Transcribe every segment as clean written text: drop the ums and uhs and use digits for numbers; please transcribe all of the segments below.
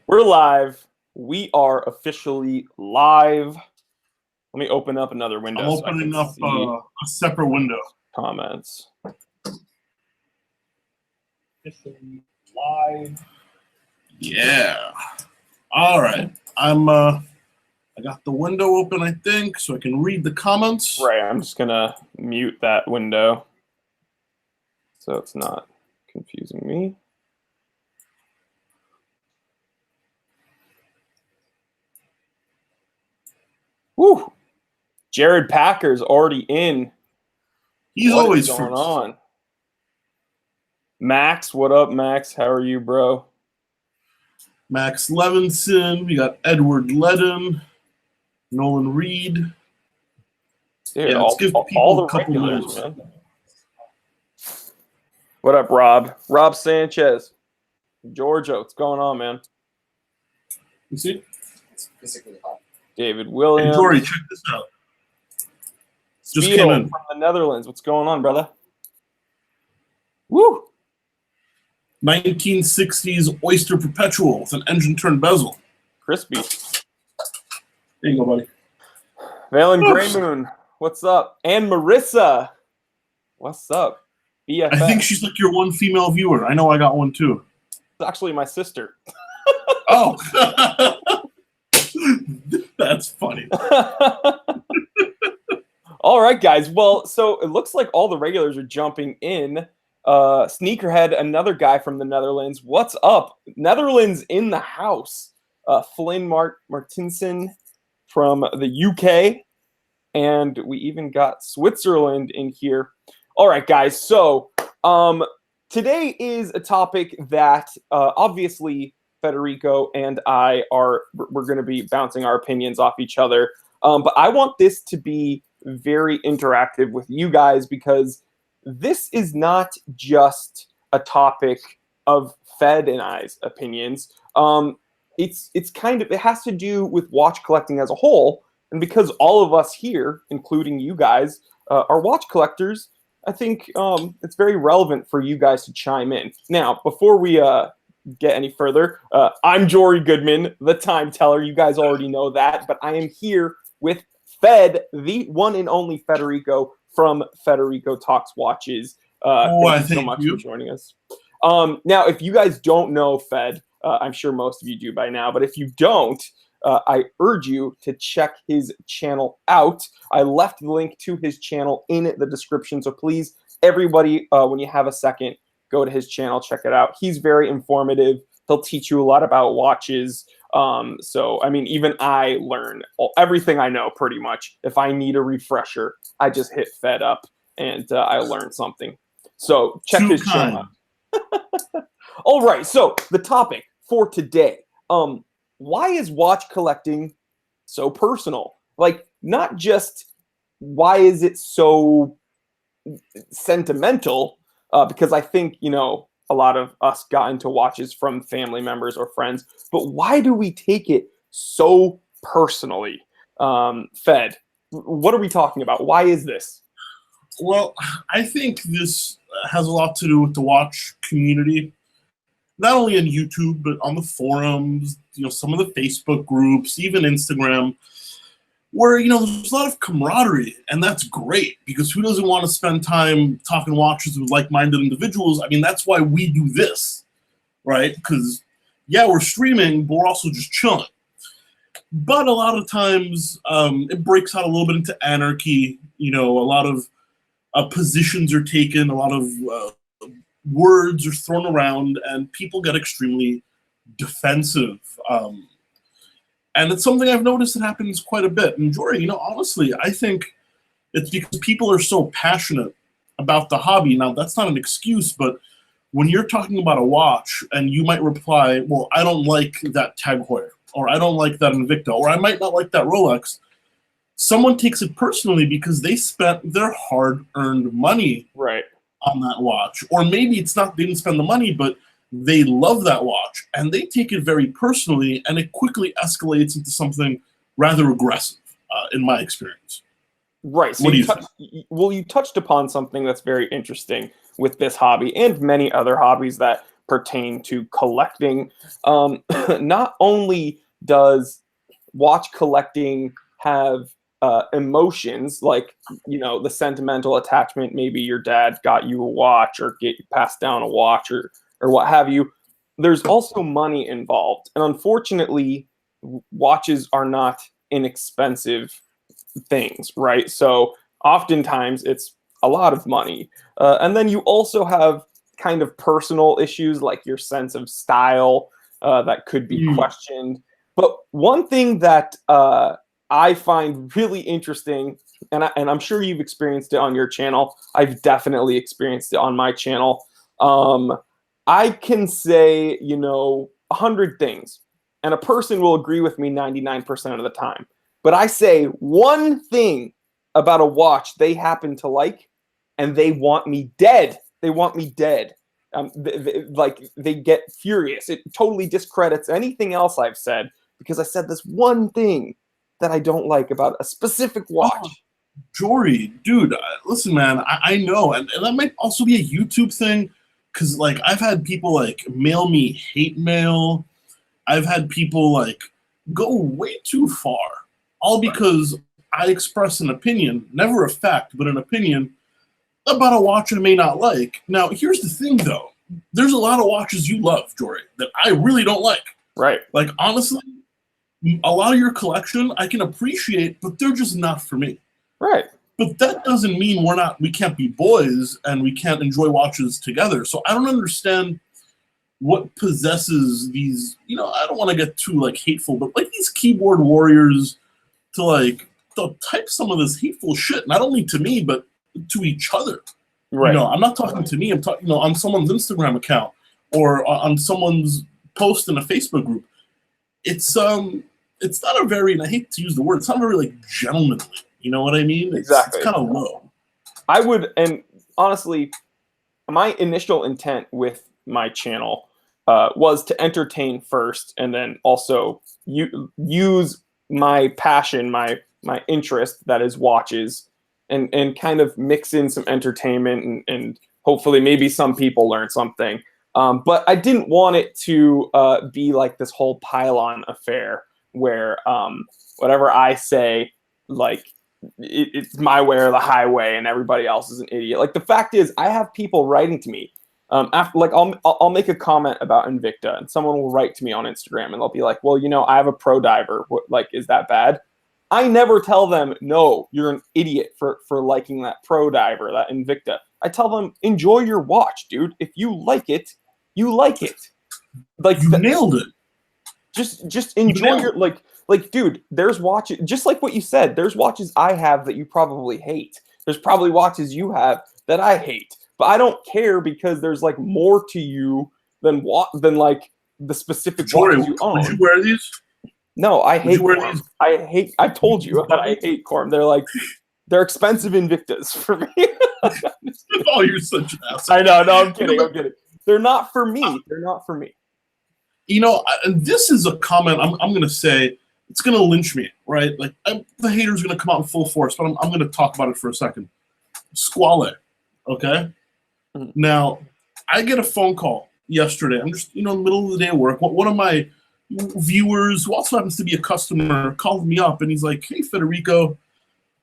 We're live. We are officially live. Let me open up another window. I'm opening up a separate window. Comments. Officially live. Yeah. All right. I got the window open, I think, so I can read the comments. Right. I'm just gonna mute that window so it's not confusing me. Woo! Jared Packer's already in. He's What always is going first. on? Max, what up, Max? How are you, bro? Max Levinson. We got Edward Ledden. Nolan Reed. Dude, yeah, let's give people all the a couple regulars, minutes. man. What up, Rob? Rob Sanchez. Georgia, what's going on, man? You see? It's physically hot. David Hey, Williams. Jory, check this out. Just Spiel came in. from the Netherlands. What's going on, brother? Woo! 1960s Oyster Perpetual with an engine turned bezel. Crispy. There you go, buddy. Valen Greymoon, what's up? And Marissa, what's up? BFF. I think she's like your one female viewer. I know I got one too. It's actually my sister. Oh. That's funny. All right, guys. Well, so it looks like all the regulars are jumping in. Sneakerhead, another guy from the Netherlands. What's up? Netherlands in the house. Flynn Martinson from the UK. And we even got Switzerland in here. All right, guys. So today is a topic that obviously Federico and we're going to be bouncing our opinions off each other. But I want this to be very interactive with you guys because this is not just a topic of Fed and I's opinions. It has to do with watch collecting as a whole. And because all of us here, including you guys, are watch collectors, I think it's very relevant for you guys to chime in. Now, before we get any further, I'm Jory Goodman, the time teller. You guys already know that, but I am here with Fed, the one and only Federico from Federico Talks Watches. Thank you so much for joining us. Now, if you guys don't know Fed, I'm sure most of you do by now, but if you don't, I urge you to check his channel out. I left the link to his channel in the description, so please, everybody, when you have a second, go to his channel, check it out. He's very informative. He'll teach you a lot about watches. So, I mean, even I learn everything I know pretty much. If I need a refresher, I just hit Fed up and I learn something. So check his channel out. All right, so the topic for today. Why is watch collecting so personal? Like, not just why is it so sentimental, because I think, a lot of us got into watches from family members or friends, but why do we take it so personally? Fed, what are we talking about? Why is this? Well, I think this has a lot to do with the watch community. Not only on YouTube, but on the forums, some of the Facebook groups, even Instagram, where, there's a lot of camaraderie, and that's great, because who doesn't want to spend time talking watches with like-minded individuals? I mean, that's why we do this, right? Because, yeah, we're streaming, but we're also just chilling. But a lot of times, it breaks out a little bit into anarchy. A lot of positions are taken, a lot of words are thrown around, and people get extremely defensive. And it's something I've noticed that happens quite a bit. And Jory, honestly, I think it's because people are so passionate about the hobby. Now, that's not an excuse, but when you're talking about a watch and you might reply, well, I don't like that Tag Heuer, or I don't like that Invicta, or I might not like that Rolex, someone takes it personally because they spent their hard-earned money on that watch. Or maybe it's not they didn't spend the money, but they love that watch, and they take it very personally, and it quickly escalates into something rather aggressive, in my experience. Right. So you touched upon something that's very interesting with this hobby and many other hobbies that pertain to collecting. Not only does watch collecting have emotions, like, you know, the sentimental attachment, maybe your dad got you a watch or get passed down a watch or what have you. There's also money involved, and unfortunately watches are not inexpensive things, right? So oftentimes it's a lot of money, and then you also have kind of personal issues like your sense of style that could be questioned. But one thing that I find really interesting, and I'm sure you've experienced it on your channel. I've definitely experienced it on my channel. I can say, you know, 100 things, and a person will agree with me 99% of the time. But I say one thing about a watch they happen to like, and they want me dead. They want me dead. They get furious. It totally discredits anything else I've said because I said this one thing that I don't like about a specific watch. Oh, Jory, dude, listen, man, I know, and that might also be a YouTube thing, because, like, I've had people, like, mail me hate mail. I've had people, like, go way too far, all because I express an opinion, never a fact, but an opinion, about a watch I may not like. Now, here's the thing, though. There's a lot of watches you love, Jory, that I really don't like. Right. Like, honestly, a lot of your collection I can appreciate, but they're just not for me. Right. But that doesn't mean we can't be boys and we can't enjoy watches together. So I don't understand what possesses these, you know, I don't want to get too, like, hateful, but, like, these keyboard warriors to, like, to type some of this hateful shit, not only to me, but to each other. Right. You know, I'm not talking to me, I'm talking, you know, on someone's Instagram account or on someone's post in a Facebook group. It's not a very, and I hate to use the word, it's not very, like, gentlemanly. You know what I mean? Exactly. It's kind of low. I would, and honestly, my initial intent with my channel was to entertain first, and then also use my passion, my interest, that is watches, and kind of mix in some entertainment and hopefully maybe some people learn something. But I didn't want it to be like this whole pile-on affair where whatever I say, like, it's my way or the highway, and everybody else is an idiot. Like, the fact is, I have people writing to me after, like, I'll make a comment about Invicta, and someone will write to me on Instagram, and they'll be like, "Well, you know, I have a pro diver. What, like, is that bad?" I never tell them, "No, you're an idiot for liking that pro diver, that Invicta." I tell them, "Enjoy your watch, dude. If you like it, you like it." Like, you nailed it. Just enjoy your, like, dude, there's watches, just like what you said, there's watches I have that you probably hate. There's probably watches you have that I hate. But I don't care, because there's, like, more to you than like the specific watches you own. Would you wear these? No, I hate Quorum. I told you that I hate Quorum. They're expensive Invictas for me. Oh, you're such an asshole. I know, no, I'm kidding. They're not for me. They're not for me. You know, and this is a comment I'm going to say, it's going to lynch me, right? Like, the hater's going to come out in full force, but I'm going to talk about it for a second. Squale, okay? Mm-hmm. Now, I get a phone call yesterday. I'm just, you know, in the middle of the day at work. One of my viewers, who also happens to be a customer, called me up, and he's like, "Hey, Federico,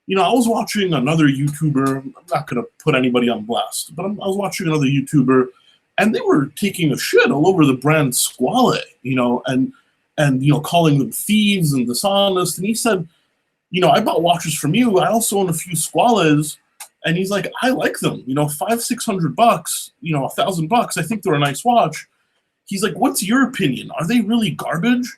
you know, I was watching another YouTuber. I'm not going to put anybody on blast, but I was watching another YouTuber, and they were taking a shit all over the brand Squale, you know, and you know, calling them thieves and dishonest." And he said, "You know, I bought watches from you. I also own a few Squales." And he's like, "I like them. You know, $500-600, you know, $1,000. I think they're a nice watch." He's like, "What's your opinion? Are they really garbage?"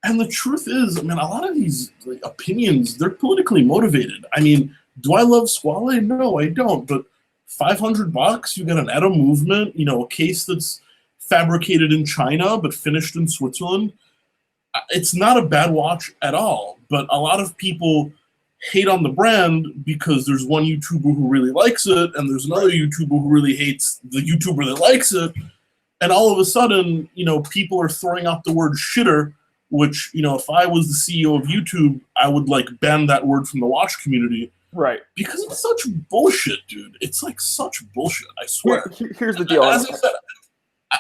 And the truth is, I mean, a lot of these, like, opinions, they're politically motivated. I mean, do I love Squale? No, I don't. But $500, you get an Etta movement, you know, a case that's fabricated in China but finished in Switzerland. It's not a bad watch at all. But a lot of people hate on the brand because there's one YouTuber who really likes it, and there's another YouTuber who really hates the YouTuber that likes it. And all of a sudden, you know, people are throwing out the word shitter, which, you know, if I was the CEO of YouTube, I would, like, ban that word from the watch community. Right. Because it's such bullshit, dude. It's, like, such bullshit, I swear. Here's the deal. As I said,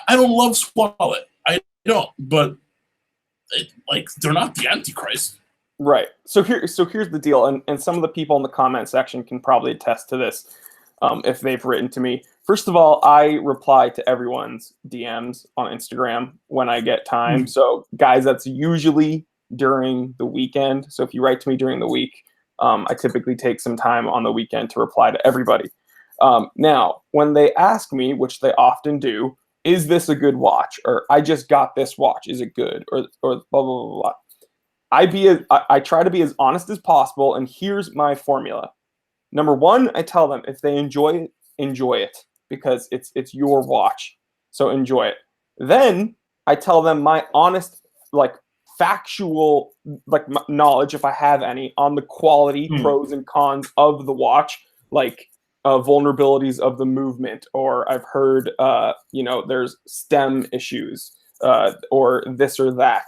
I don't love Squallet. I don't, but they're not the Antichrist. Right. So here's the deal, and some of the people in the comment section can probably attest to this, if they've written to me. First of all, I reply to everyone's DMs on Instagram when I get time. So guys, that's usually during the weekend. So if you write to me during the week, I typically take some time on the weekend to reply to everybody. Now, when they ask me, which they often do, is this a good watch? Or I just got this watch. Is it good? Or blah, blah, blah, blah. I try to be as honest as possible, and here's my formula. Number one, I tell them if they enjoy it because it's your watch, so enjoy it. Then I tell them my honest, factual, knowledge, if I have any, on the quality, pros and cons of the watch, vulnerabilities of the movement, or I've heard, there's stem issues, or this or that.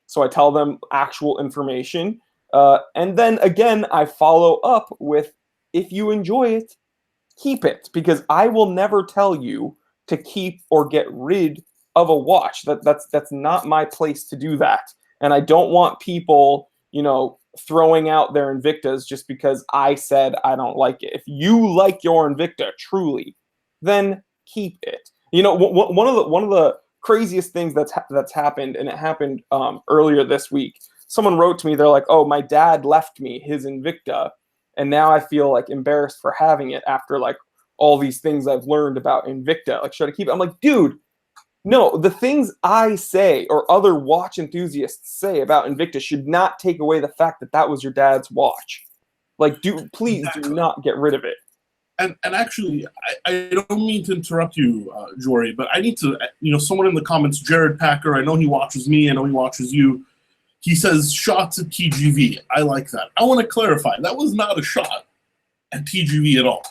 So I tell them actual information. And then again, I follow up with, if you enjoy it, keep it. Because I will never tell you to keep or get rid of a watch. That's not my place to do that. And I don't want people, throwing out their Invictas just because I said I don't like it. If you like your Invicta truly, then keep it. One of the craziest things that's happened, and it happened earlier this week. Someone wrote to me, they're like, "Oh, my dad left me his Invicta, and now I feel embarrassed for having it after all these things I've learned about Invicta. Should I keep it?" I'm like, dude, no, the things I say or other watch enthusiasts say about Invicta should not take away the fact that that was your dad's watch. Please do not get rid of it. And actually, I don't mean to interrupt you, Jory, but I need to, someone in the comments, Jared Packer, I know he watches me, I know he watches you. He says, shots at TGV. I like that. I want to clarify, that was not a shot at TGV at all.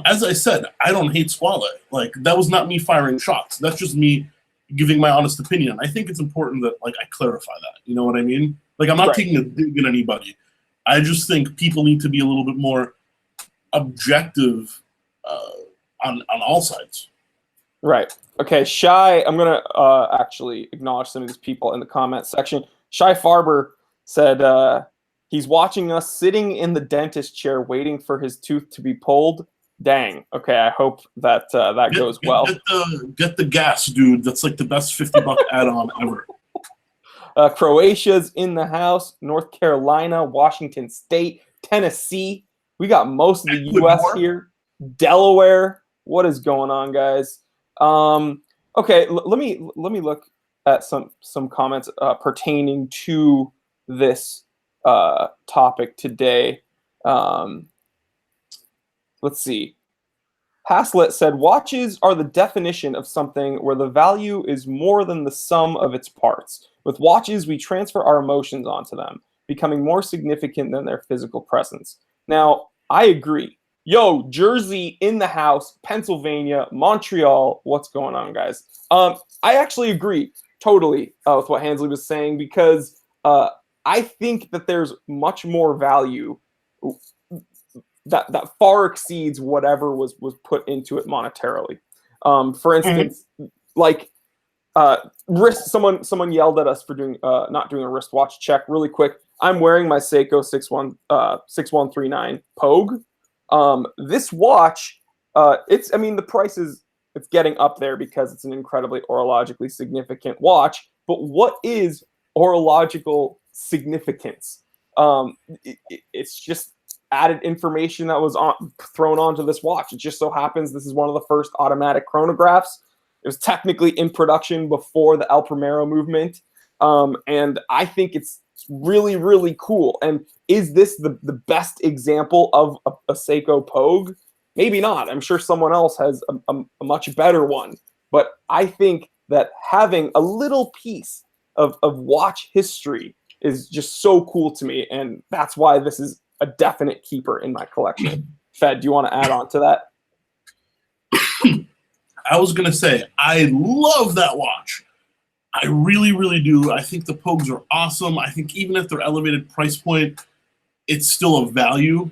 As I said, I don't hate Squallet. That was not me firing shots. That's just me giving my honest opinion. I think it's important that, I clarify that. You know what I mean? I'm not taking a dig at anybody. I just think people need to be a little bit more objective on all sides. Right. Okay, Shy, I'm going to actually acknowledge some of these people in the comment section. Shy Farber said he's watching us sitting in the dentist chair waiting for his tooth to be pulled. Dang. Okay, I hope that goes well. Get the gas, dude. That's the best $50 add-on ever. Croatia's in the house. North Carolina, Washington State, Tennessee. We got most of the U.S. here. Delaware. What is going on, guys? Okay, let me look at some comments pertaining to this topic today. Let's see. Haslett said, watches are the definition of something where the value is more than the sum of its parts. With watches, we transfer our emotions onto them, becoming more significant than their physical presence. Now, I agree. Yo, Jersey in the house, Pennsylvania, Montreal. What's going on, guys? I actually agree totally with what Hansley was saying, because I think that there's much more value that far exceeds whatever was put into it monetarily. For instance, wrist. Someone yelled at us for not doing a wristwatch check. Really quick, I'm wearing my Seiko 6139 Pogue. This watch, the price it's getting up there because it's an incredibly horologically significant watch. But what is horological significance? It's just added information that was thrown onto this watch. It just so happens this is one of the first automatic chronographs. It was technically in production before the El Primero movement. And I think it's really, really cool. And is this the best example of a Seiko Pogue? Maybe not. I'm sure someone else has a much better one. But I think that having a little piece of watch history is just so cool to me. And that's why this is a definite keeper in my collection. Fed, do you want to add on to that? I was going to say, I love that watch. I really, really do. I think the Pogues are awesome. I think even at their elevated price point, it's still a value.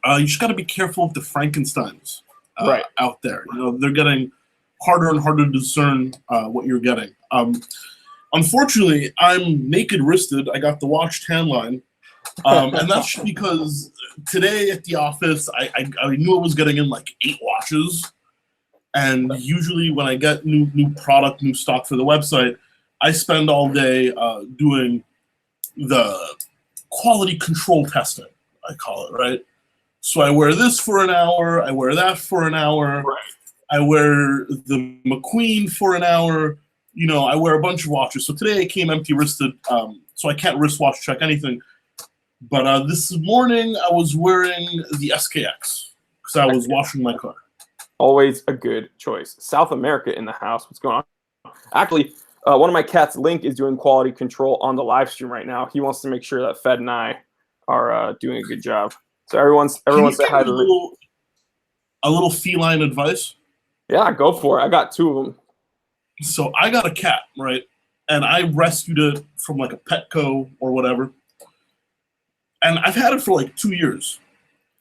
You just got to be careful of the Frankensteins out there. They're getting harder and harder to discern what you're getting. Unfortunately, I'm naked-wristed. I got the watch tan line, and that's because today at the office, I knew I was getting in like 8 watches, and usually when I get new product, new stock for the website, I spend all day doing the quality control testing, I call it, right? So I wear this for an hour, I wear that for an hour, Right. I wear the McQueen for an hour, I wear a bunch of watches. So today I came empty-wristed, so I can't wristwatch check anything. But this morning I was wearing the SKX because I was washing my car. Always a good choice. South America in the house. What's going on? Actually, one of my cats, Link, is doing quality control on the live stream right now. He wants to make sure that Fed and I are doing a good job. So everyone say hi to Link. A little feline advice? Yeah, go for it. I got 2 of them. So I got a cat, right? And I rescued it from like a Petco or whatever. And I've had it for like 2 years.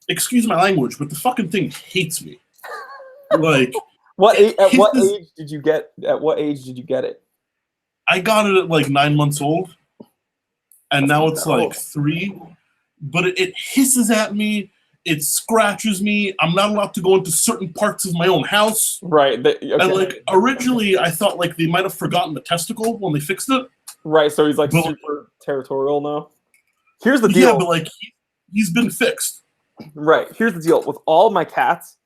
Excuse my language, but the fucking thing hates me. Like, at what age did you get it? I got it at like 9 months old, and now it's like 3. But it hisses at me. It scratches me. I'm not allowed to go into certain parts of my own house. Right. Okay. And like originally, I thought like they might have forgotten the testicle when they fixed it. Right. So he's like super territorial now. Here's the deal. Yeah, but like he's been fixed. Right. Here's the deal. With all of my cats,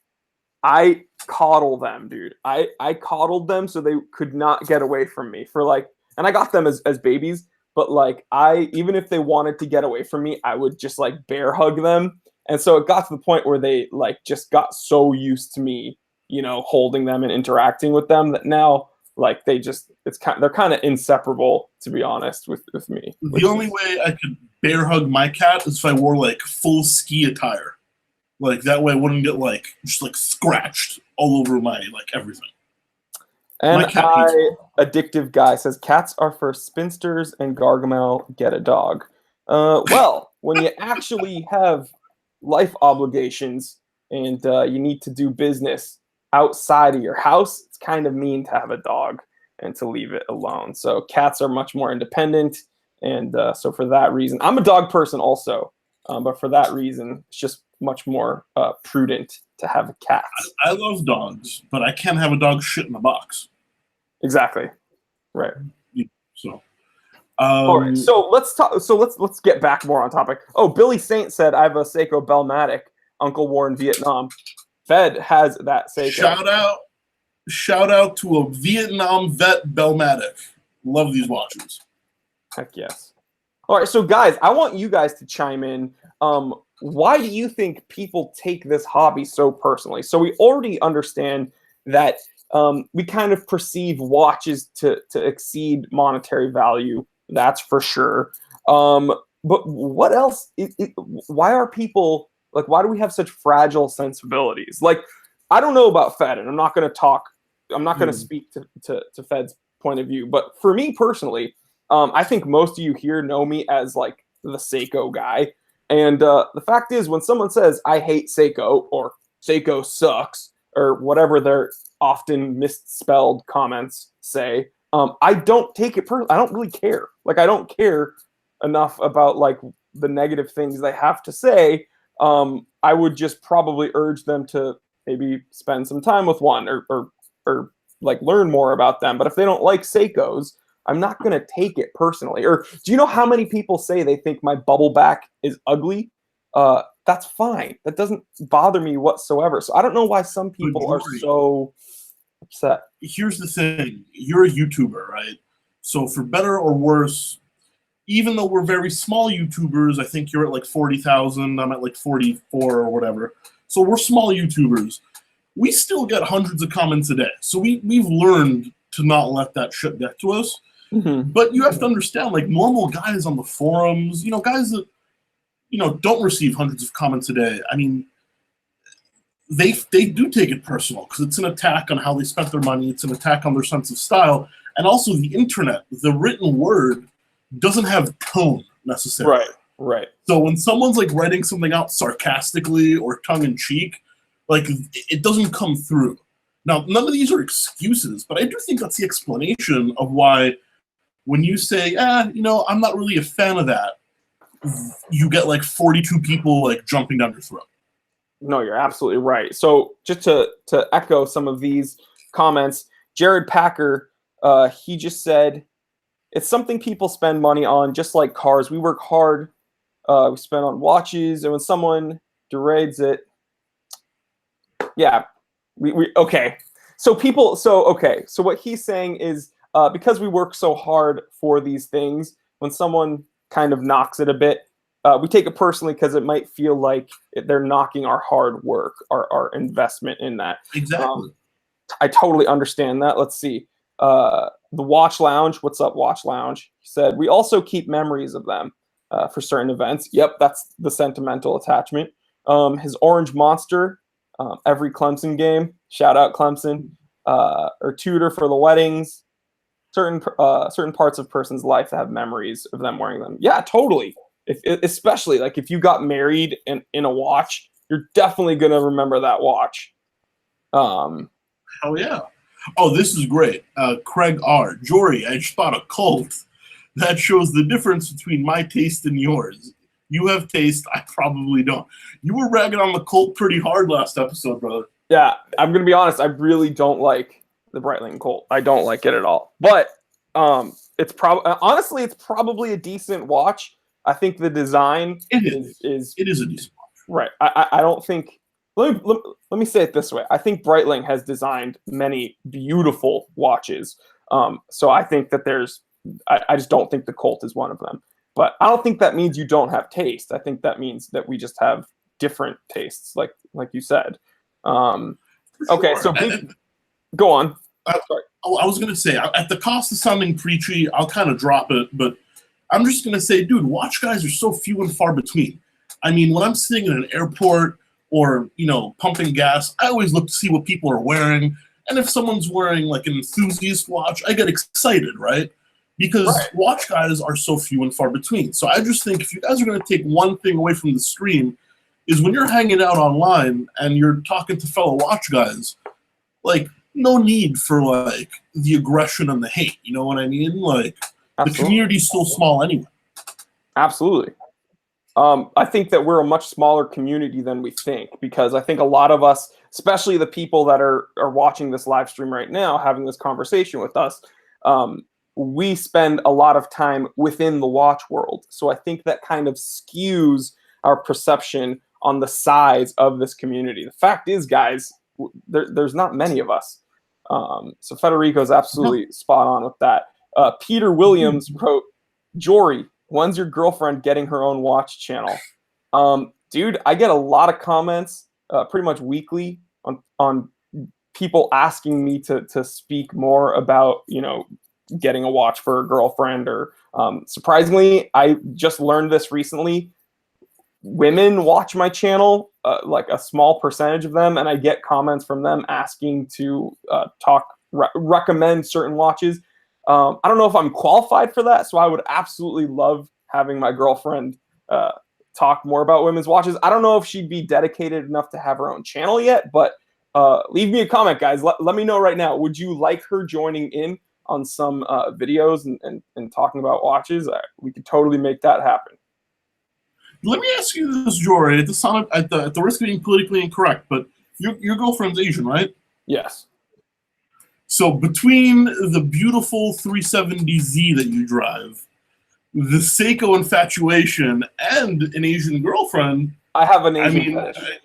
I coddle them, dude. I coddled them so they could not get away from me and I got them as babies, but like even if they wanted to get away from me, I would just like bear hug them. And so it got to the point where they like just got so used to me, holding them and interacting with them that now like they're kind of inseparable, to be honest, with me. The only way I could bear hug my cat is if I wore like full ski attire. Like that way I wouldn't get like just like scratched all over my like everything. And addictive guy says cats are for spinsters and Gargamel get a dog. Well, when you actually have life obligations and you need to do business outside of your house, it's kind of mean to have a dog and to leave it alone. So cats are much more independent, and so for that reason, I'm a dog person also, but for that reason, it's just much more prudent to have a cat. I love dogs, but I can't have a dog shit in a box. Exactly. Right. So. All right. So let's talk. So let's get back more on topic. Oh, Billy Saint said I have a Seiko Bellmatic. Uncle war in Vietnam. Fed has that Seiko. Shout out to a Vietnam vet Bellmatic. Love these watches. Heck yes. All right. So guys, I want you guys to chime in. Why do you think people take this hobby so personally? So we already understand that we kind of perceive watches to exceed monetary value. That's for sure. But what else? Why are people like? Why do we have such fragile sensibilities? Like, I don't know about Fed, and I'm not going to talk. I'm not going to speak to Fed's point of view. But for me personally, I think most of you here know me as like the Seiko guy. And the fact is, when someone says I hate Seiko or Seiko sucks or whatever their often misspelled comments say, I don't take it personally. I don't really care. Like, I don't care enough about like the negative things they have to say. I would just probably urge them to maybe spend some time with one or like learn more about them. But if they don't like Seikos, I'm not going to take it personally. Or do you know how many people say they think my bubble back is ugly? That's fine. That doesn't bother me whatsoever. So I don't know why some people are so upset. Here's the thing. You're a YouTuber, right? So for better or worse, even though we're very small YouTubers, I think you're at like 40,000, I'm at like 44 or whatever. So we're small YouTubers. We still get hundreds of comments a day. So we've learned to not let that shit get to us. Mm-hmm. But you have to understand, like normal guys on the forums, guys that, don't receive hundreds of comments a day. I mean, they do take it personal because it's an attack on how they spent their money. It's an attack on their sense of style. And also the internet, the written word doesn't have tone necessarily. Right. So when someone's like writing something out sarcastically or tongue in cheek, like it doesn't come through. Now, none of these are excuses, but I do think that's the explanation of why when you say, I'm not really a fan of that, you get like 42 people like jumping down your throat. No, you're absolutely right. So just to echo some of these comments, Jared Packer, he just said, it's something people spend money on, just like cars. We work hard. We spend on watches, and when someone degrades it, yeah, we okay. So what he's saying is because we work so hard for these things, when someone kind of knocks it a bit, we take it personally because it might feel like they're knocking our hard work, our investment in that. Exactly. I totally understand that. Let's see. The Watch Lounge. What's up, Watch Lounge? He said, we also keep memories of them for certain events. Yep, that's the sentimental attachment. His Orange Monster, every Clemson game. Shout out Clemson. Or tutor for the weddings. Certain parts of a person's life that have memories of them wearing them. Yeah, totally. Especially like if you got married in a watch, you're definitely gonna remember that watch. Hell yeah. Oh, this is great. Craig R. Jory, I just bought a cult. That shows the difference between my taste and yours. You have taste, I probably don't. You were ragging on the cult pretty hard last episode, brother. Yeah, I'm going to be honest. I really don't like the Breitling Colt. I don't like it at all. But it's honestly, it's probably a decent watch. I think the design is a decent watch. Right. I don't think. Let me say it this way. I think Breitling has designed many beautiful watches. So I think that I just don't think the Colt is one of them. But I don't think that means you don't have taste. I think that means that we just have different tastes, like you said. Okay, so go on. I was going to say, at the cost of sounding preachy, I'll kind of drop it, but I'm just going to say, dude, watch guys are so few and far between. I mean, when I'm sitting in an airport or, pumping gas, I always look to see what people are wearing. And if someone's wearing like an enthusiast watch, I get excited, right? Because watch guys are so few and far between. So I just think if you guys are going to take one thing away from the stream, is when you're hanging out online and you're talking to fellow watch guys, like, no need for like the aggression and the hate. You know what I mean? Like, absolutely. The community's still small anyway. Absolutely. I think that we're a much smaller community than we think, because I think a lot of us, especially the people that are watching this live stream right now, having this conversation with us, we spend a lot of time within the watch world. So I think that kind of skews our perception on the size of this community. The fact is, guys, there's not many of us. So Federico's absolutely spot on with that. Peter Williams wrote, Jory, when's your girlfriend getting her own watch channel? Dude, I get a lot of comments pretty much weekly on people asking me to speak more about, getting a watch for a girlfriend, or surprisingly, I just learned this recently. Women watch my channel, like a small percentage of them, and I get comments from them asking to recommend certain watches. I don't know if I'm qualified for that, so I would absolutely love having my girlfriend talk more about women's watches. I don't know if she'd be dedicated enough to have her own channel yet, but leave me a comment, guys. Let me know right now. Would you like her joining in on some videos and talking about watches? We could totally make that happen. Let me ask you this, Jory, at the risk of being politically incorrect, but your girlfriend's Asian, right? Yes. So between the beautiful 370Z that you drive, the Seiko infatuation, and an Asian girlfriend, I have an Asian fetish.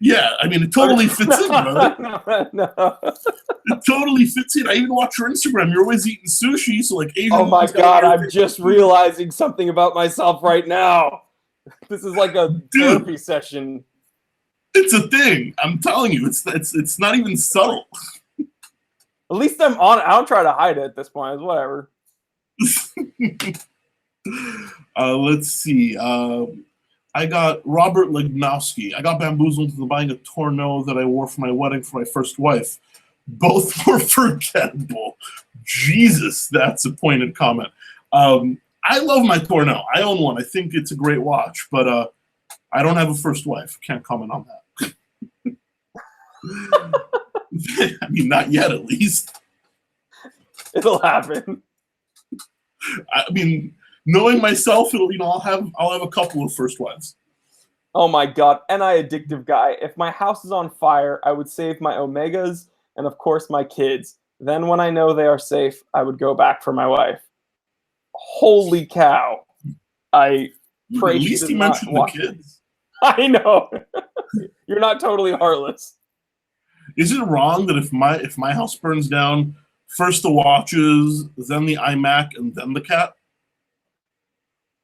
It totally fits in, brother. No. It totally fits in. I even watch your Instagram. You're always eating sushi, so like Asian. Oh my God, I'm just realizing something about myself right now. This is like a therapy session. It's a thing. I'm telling you, it's not even subtle. At least I'm on it. I don't try to hide it at this point. It's whatever. Let's see. I got Robert Lignowski. I got bamboozled into buying a Tourneau that I wore for my wedding for my first wife. Both were forgettable. Jesus, that's a pointed comment. I love my Tourneau. I own one. I think it's a great watch, but I don't have a first wife. Can't comment on that. I mean, not yet, at least. It'll happen. I mean, knowing myself, I'll have a couple of first wives. Oh my god, and I addictive guy. If my house is on fire, I would save my omegas and of course my kids. Then when I know they are safe, I would go back for my wife. Holy cow. I pray At she least does he not mentioned the watch. kids. I know. You're not totally heartless. Is it wrong that if my house burns down, first the watches, then the iMac, and then the cat?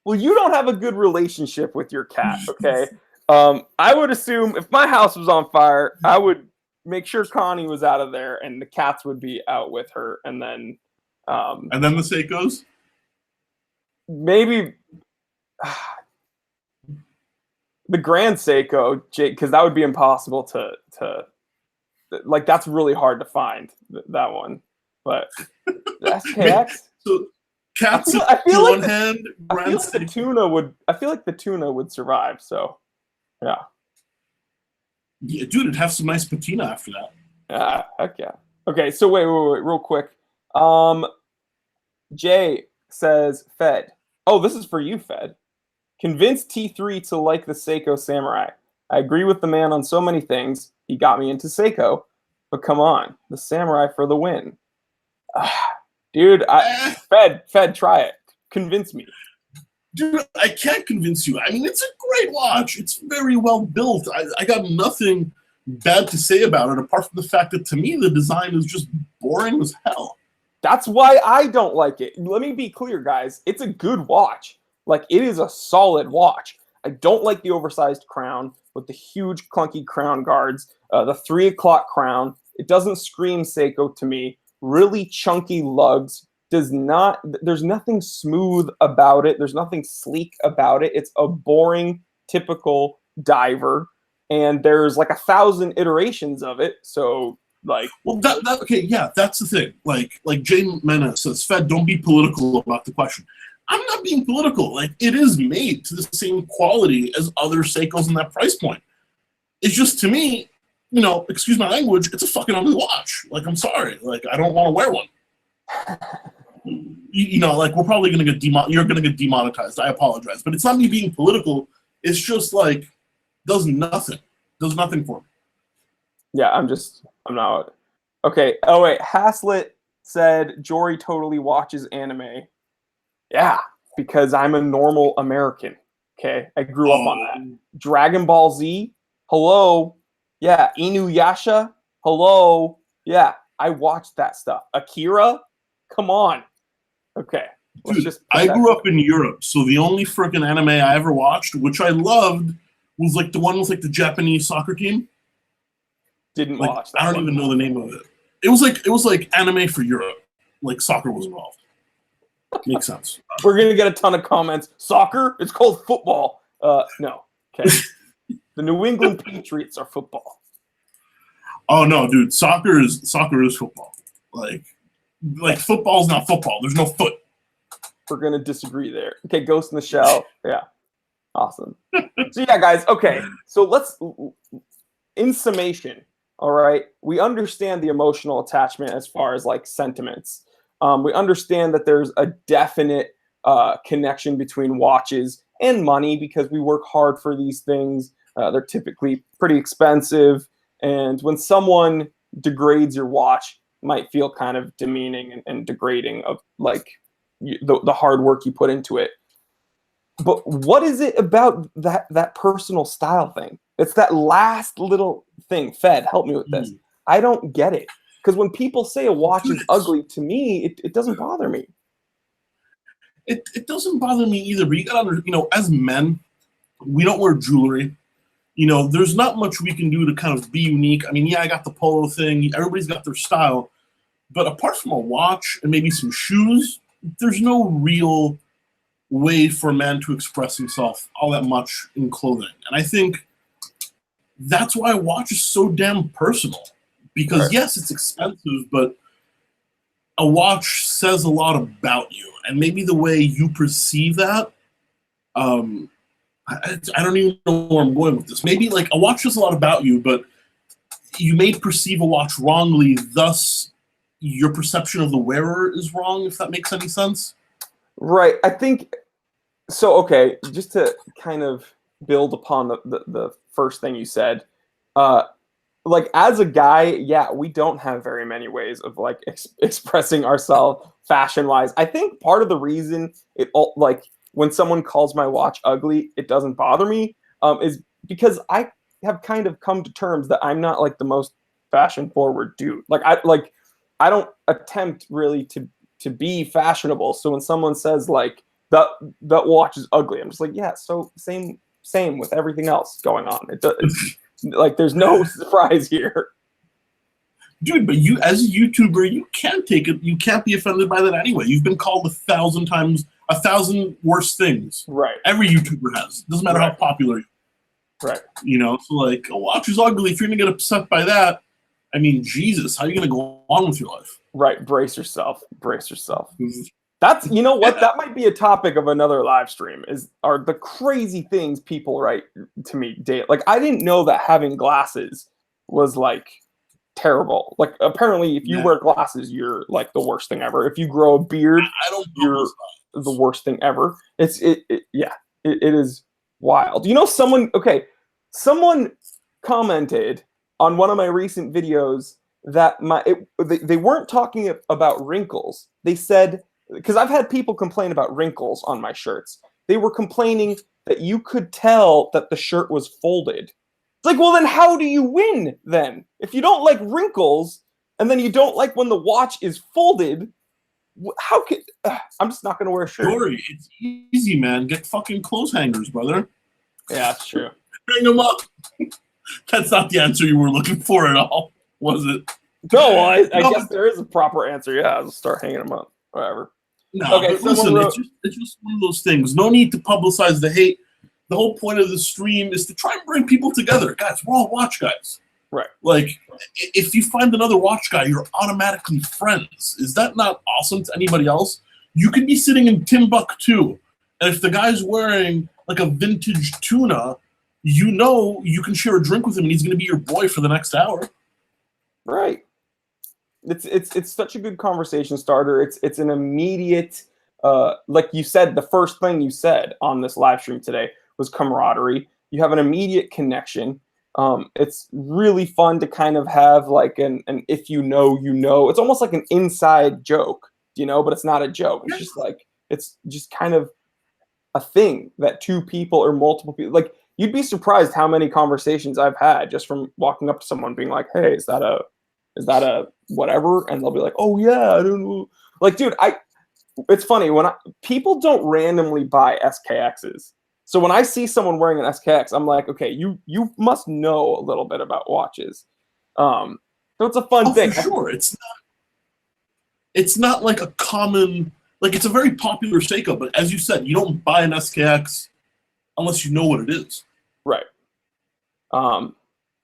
Well, you don't have a good relationship with your cat, okay? I would assume if my house was on fire, I would make sure Connie was out of there and the cats would be out with her, and then And then the Seikos? maybe the Grand Seiko, Jake, because that would be impossible to like. That's really hard to find that one, but the SKX. So cats I feel on like one hand, I feel like the tuna would. I feel like the tuna would survive. So, yeah. Yeah, dude, it'd have some nice patina after that. Yeah, heck yeah. Okay, so wait, real quick. Jay says, Fed. Oh, this is for you, Fed. Convince T3 to like the Seiko Samurai. I agree with the man on so many things. He got me into Seiko. But come on, the Samurai for the win. Dude, Fed, try it. Convince me. Dude, I can't convince you. I mean, it's a great watch. It's very well built. I got nothing bad to say about it, apart from the fact that to me the design is just boring as hell. That's why I don't like it. Let me be clear, guys. It's a good watch. Like, it is a solid watch. I don't like the oversized crown with the huge clunky crown guards, the 3 o'clock crown. It doesn't scream Seiko to me. Really chunky lugs. There's nothing smooth about it. There's nothing sleek about it. It's a boring, typical diver. And there's like 1,000 iterations of it. So, like, well, okay, yeah, that's the thing. Like Jay Mena says, Fed, don't be political about the question. I'm not being political. Like, it is made to the same quality as other Seikos in that price point. It's just, to me, excuse my language, it's a fucking ugly watch. Like, I'm sorry. Like, I don't want to wear one. Like, we're probably going to get you're going to get demonetized. I apologize. But it's not me being political. It's just, like, does nothing. Does nothing for me. Yeah, I'm not. Okay. Oh, wait. Haslett said Jory totally watches anime. Yeah, because I'm a normal American. Okay. I grew up on that. Dragon Ball Z. Hello. Yeah. Inuyasha. Hello. Yeah. I watched that stuff. Akira. Come on. Okay. Dude, I grew up in Europe, so the only freaking anime I ever watched, which I loved, was like the one with like the Japanese soccer team. Didn't like, watch that. I don't even know the name of it. It was like anime for Europe. Like soccer was involved. Makes sense. We're gonna get a ton of comments. Soccer? It's called football. No. Okay. The New England Patriots are football. Oh no, dude! Soccer is football. Like football's not football. There's no foot. We're gonna disagree there. Okay, Ghost in the Shell. Yeah, awesome. So yeah, guys. Okay, so let's. In summation, all right, we understand the emotional attachment as far as like sentiments. We understand that there's a definite connection between watches and money because we work hard for these things. They're typically pretty expensive. And when someone degrades your watch, it might feel kind of demeaning and degrading of like the hard work you put into it. But what is it about that personal style thing? It's that last little thing. Fed, help me with this. I don't get it. Because when people say a watch is ugly, to me, it doesn't bother me. It doesn't bother me either. But you gotta, as men, we don't wear jewelry. There's not much we can do to kind of be unique. I mean, yeah, I got the polo thing. Everybody's got their style. But apart from a watch and maybe some shoes, there's no real way for a man to express himself all that much in clothing. And I think that's why a watch is so damn personal. Because, right. Yes, it's expensive, but a watch says a lot about you. And maybe the way you perceive that, I don't even know where I'm going with this. Maybe like a watch says a lot about you, but you may perceive a watch wrongly, thus your perception of the wearer is wrong, if that makes any sense. Right. I think so. Okay, just to kind of build upon the first thing you said, like as a guy, yeah, we don't have very many ways of like expressing ourselves fashion wise. I think part of the reason like when someone calls my watch ugly, it doesn't bother me, is because I have kind of come to terms that I'm not like the most fashion forward dude. I don't attempt really to be fashionable. So when someone says like that watch is ugly, I'm just like, yeah, so same with everything else going on. It's like there's no surprise here. Dude, but you as a YouTuber, you can't take it. You can't be offended by that anyway. You've been called 1,000 times, 1,000 worse things. Right. Every YouTuber has. Doesn't matter how popular you are. Right. You know, so like a watch is ugly. If you're gonna get upset by that, I mean, Jesus, how are you gonna go on with your life? Right. Brace yourself. Brace yourself. That's, you know what, that might be a topic of another live stream, are the crazy things people write to me daily. Like I didn't know that having glasses was like terrible. Like apparently if you wear glasses, you're like the worst thing ever. If you grow a beard, you're the worst thing ever. It is wild. You know, someone commented on one of my recent videos that they weren't talking about wrinkles. They said, because I've had people complain about wrinkles on my shirts. They were complaining that you could tell that the shirt was folded. It's like, well, then how do you win then? If you don't like wrinkles and then you don't like when the watch is folded, how could I'm just not going to wear a shirt. Dory, it's easy, man. Get fucking clothes hangers, brother. Yeah, that's true. Hang them up. That's not the answer you were looking for at all, was it? No, I guess there is a proper answer. Yeah, I'll start hanging them up. Whatever. No, okay, but listen, it's just one of those things. No need to publicize the hate. The whole point of the stream is to try and bring people together. Guys, we're all watch guys. Right. Like, if you find another watch guy, you're automatically friends. Is that not awesome to anybody else? You could be sitting in Timbuktu, and if the guy's wearing like a vintage tuna, you know you can share a drink with him, and he's going to be your boy for the next hour. Right. It's such a good conversation starter. It's an immediate, like you said, the first thing you said on this live stream today was camaraderie. You have an immediate connection. It's really fun to kind of have like an if you know, you know. It's almost like an inside joke, you know, but it's not a joke. It's just like, it's just kind of a thing that two people or multiple people, like you'd be surprised how many conversations I've had just from walking up to someone being like, hey, is that a whatever? And they'll be like, oh yeah, I don't know. Like, dude, it's funny when people don't randomly buy SKXs. So when I see someone wearing an SKX, I'm like, okay, you must know a little bit about watches. So it's a fun thing. For sure. It's not like a common, like it's a very popular Seiko, but as you said, you don't buy an SKX unless you know what it is. Right. So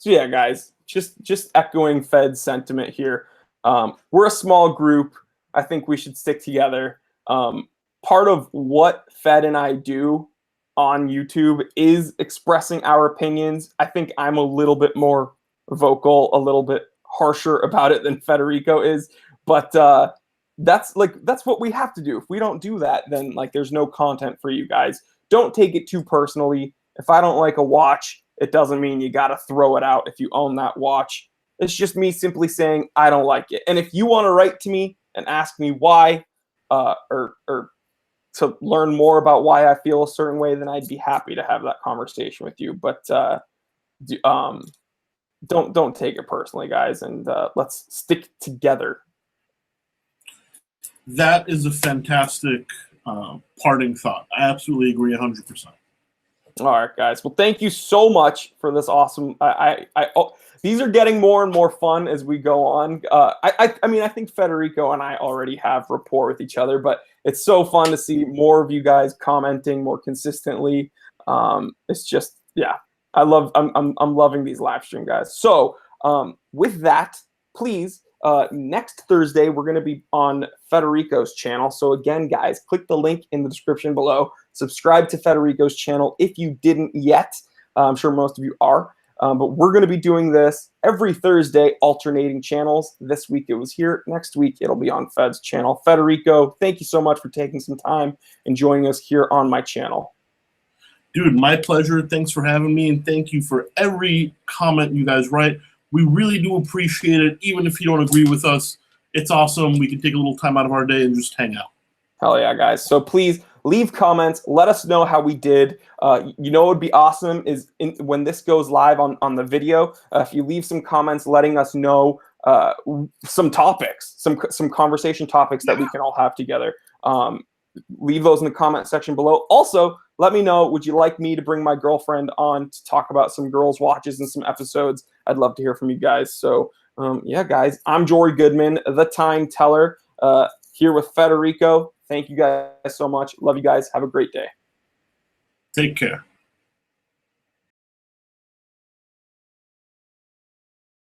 yeah, guys, just echoing Fed's sentiment here. We're a small group. I think we should stick together. Part of what Fed and I do on YouTube is expressing our opinions. I think I'm a little bit more vocal, a little bit harsher about it than Federico is, but that's what we have to do. If we don't do that, then like there's no content for you guys. Don't take it too personally. If I don't like a watch, it doesn't mean you got to throw it out if you own that watch. It's just me simply saying I don't like it. And if you want to write to me and ask me why, or to learn more about why I feel a certain way, then I'd be happy to have that conversation with you. But don't take it personally, guys, and let's stick together. That is a fantastic parting thought. I absolutely agree 100%. All right, guys. Well, thank you so much for this awesome. These are getting more and more fun as we go on. I mean, I think Federico and I already have rapport with each other, but it's so fun to see more of you guys commenting more consistently. It's just, yeah, I'm loving these live stream, guys. So with that, please, next Thursday, we're going to be on Federico's channel. So again, guys, click the link in the description below. Subscribe to Federico's channel if you didn't yet. I'm sure most of you are. But we're going to be doing this every Thursday, alternating channels. This week it was here. Next week it'll be on Fed's channel. Federico, thank you so much for taking some time and joining us here on my channel. Dude, my pleasure. Thanks for having me, and thank you for every comment you guys write. We really do appreciate it, even if you don't agree with us. It's awesome. We can take a little time out of our day and just hang out. Hell yeah, guys. So please leave comments. Let us know how we did. You know what would be awesome is when this goes live on the video, if you leave some comments letting us know some topics, some conversation topics that we can all have together. Leave those in the comment section below. Also, let me know, would you like me to bring my girlfriend on to talk about some girls' watches and some episodes? I'd love to hear from you guys. So, yeah, guys, I'm Jory Goodman, the Time Teller, here with Federico. Thank you guys so much. Love you guys. Have a great day. Take care.